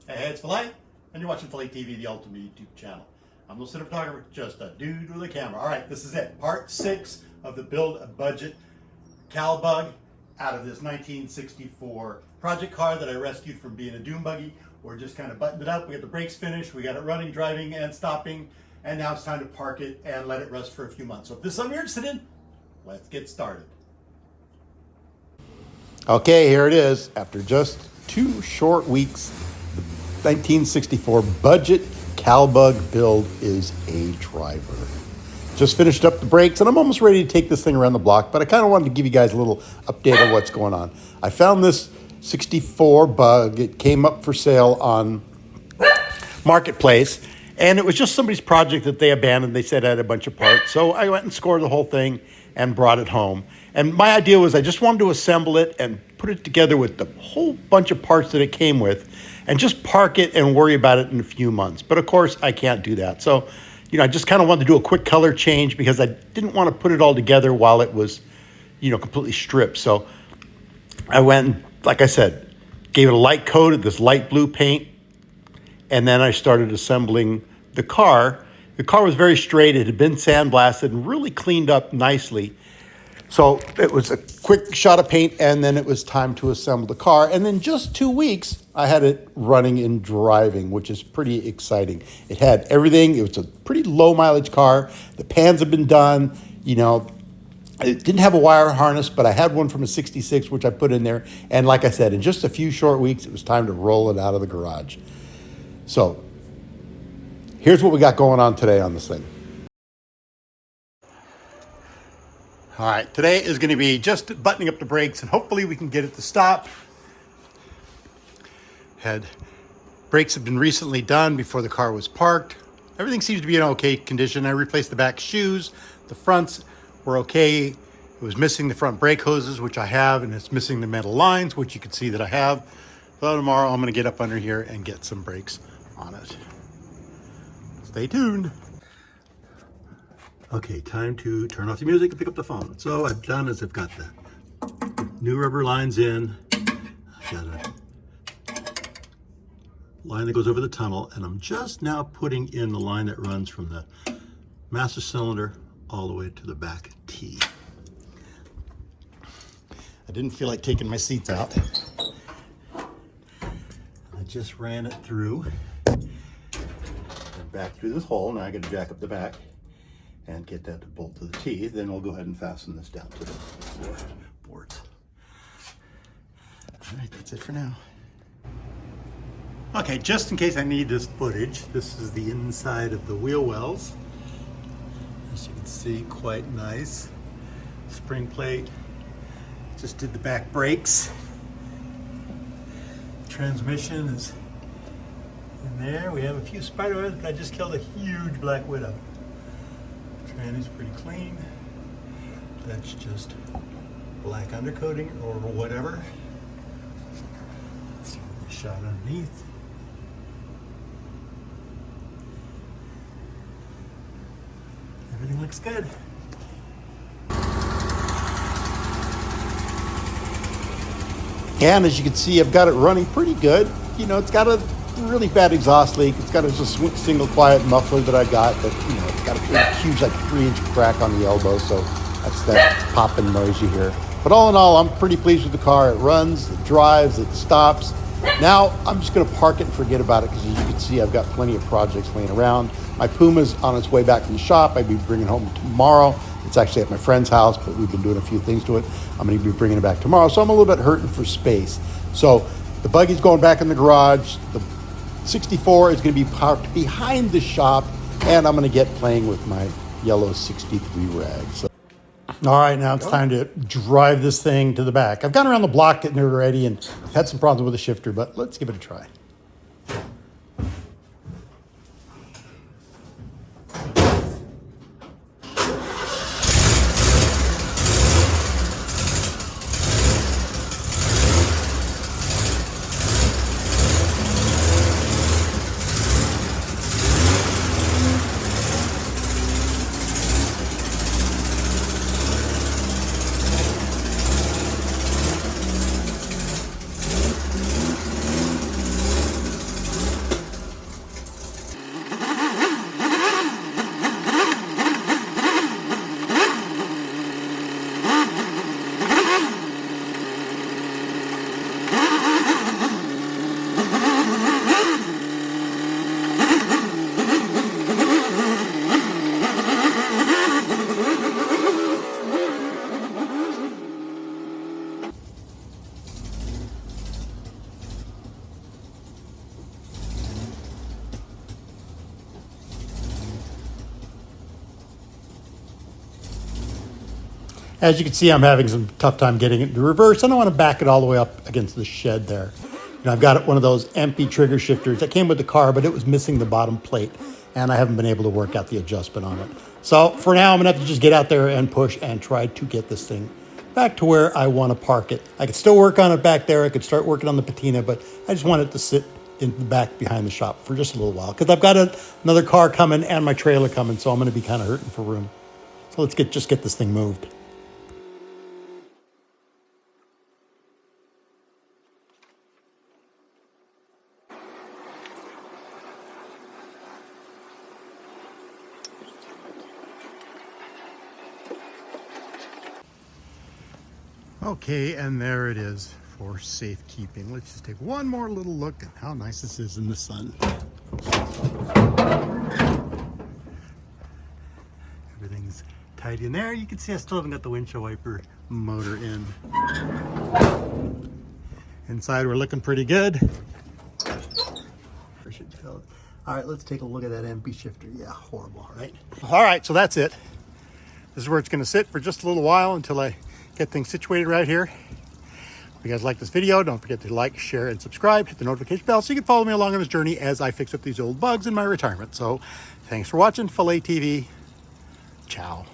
Hey, it's PHILA, and you're watching PHILA TV, the ultimate YouTube channel. I'm no cinematographer, just a dude with a camera. All right, this is it. Part 6 of the Build a Budget Cal Bug out of this 1964 project car that I rescued from being a dune buggy. We're just kind of buttoned it up. We got the brakes finished. We got it running, driving, and stopping. And now it's time to park it and let it rest for a few months. So if this is something you're interested in, let's get started. Okay, here it is. After just 2 short weeks, the 1964 budget CalBug build is a driver. Just finished up the brakes, and I'm almost ready to take this thing around the block, but I kind of wanted to give you guys a little update on what's going on. I found this 64 bug. It came up for sale on Marketplace, and it was just somebody's project that they abandoned. They said it had a bunch of parts, so I went and scored the whole thing and brought it home. And my idea was I just wanted to assemble it and put it together with the whole bunch of parts that it came with and just park it and worry about it in a few months. But of course, I can't do that. So, I just kind of wanted to do a quick color change because I didn't want to put it all together while it was, completely stripped. So I went and, like I said, gave it a light coat of this light blue paint. And then I started assembling the car. The car was very straight. It had been sandblasted and really cleaned up nicely. So it was a quick shot of paint, and then it was time to assemble the car. And then just 2 weeks, I had it running and driving, which is pretty exciting. It had everything. It was a pretty low mileage car. The pans have been done. It didn't have a wire harness, but I had one from a 66, which I put in there. And like I said, in just a few short weeks, it was time to roll it out of the garage. So here's what we got going on today on this thing. All right, today is going to be just buttoning up the brakes, and hopefully we can get it to stop. Brakes have been recently done before the car was parked. Everything seems to be in okay condition. I replaced the back shoes. The fronts were okay. It was missing the front brake hoses, which I have, and it's missing the metal lines, which you can see that I have. So tomorrow I'm going to get up under here and get some brakes on it. Stay tuned. Okay, time to turn off the music and pick up the phone. So what I've done is I've got the new rubber lines in. I've got a line that goes over the tunnel, and I'm just now putting in the line that runs from the master cylinder all the way to the back T. I didn't feel like taking my seats out. I just ran it through and back through this hole. Now I got to jack up the back and get that to bolt to the T. Then we'll go ahead and fasten this down to the floor boards. All right, that's it for now. Okay, just in case I need this footage, this is the inside of the wheel wells. As you can see, quite nice. Spring plate. Just did the back brakes. Transmission is in there. We have a few spider webs, but I just killed a huge black widow. Tranny's pretty clean. That's just black undercoating or whatever. Let's see the shot underneath. Everything looks good. And as you can see, I've got it running pretty good. It's got a really bad exhaust leak. It's got a just single quiet muffler that I got, but it's got a huge 3-inch crack on the elbow, so that's that popping noise you hear. But all in all, I'm pretty pleased with the car. It runs, it drives, it stops. Now I'm just going to park it and forget about it, because as you can see, I've got plenty of projects laying around. My Puma's on its way back from the shop. I'll be bringing it home tomorrow. It's actually at my friend's house, but we've been doing a few things to it. I'm going to be bringing it back tomorrow, so I'm a little bit hurting for space. So the buggy's going back in the garage. The 64 is going to be parked behind the shop, and I'm going to get playing with my yellow 63 rag. So, all right, now it's time to drive this thing to the back. I've gone around the block getting it ready, and I've had some problems with the shifter, but let's give it a try. As you can see, I'm having some tough time getting it into reverse. I don't want to back it all the way up against the shed there. I've got one of those empty trigger shifters that came with the car, but it was missing the bottom plate, and I haven't been able to work out the adjustment on it. So for now, I'm gonna have to just get out there and push and try to get this thing back to where I want to park it. I could still work on it back there. I could start working on the patina, but I just want it to sit in the back behind the shop for just a little while because I've got another car coming and my trailer coming, so I'm going to be kind of hurting for room. So let's just get this thing moved. Okay, and there it is for safekeeping. Let's just take one more little look at how nice this is in the sun. Everything's tight in there. You can see I still haven't got the windshield wiper motor in. Inside we're looking pretty good. All right, let's take a look at that MP shifter. Yeah, horrible, right? All right, so that's it. This is where it's gonna sit for just a little while until I get things situated right here. If you guys like this video, don't forget to like, share, and subscribe. Hit the notification bell so you can follow me along on this journey as I fix up these old bugs in my retirement. So thanks for watching PHILA TV. Ciao.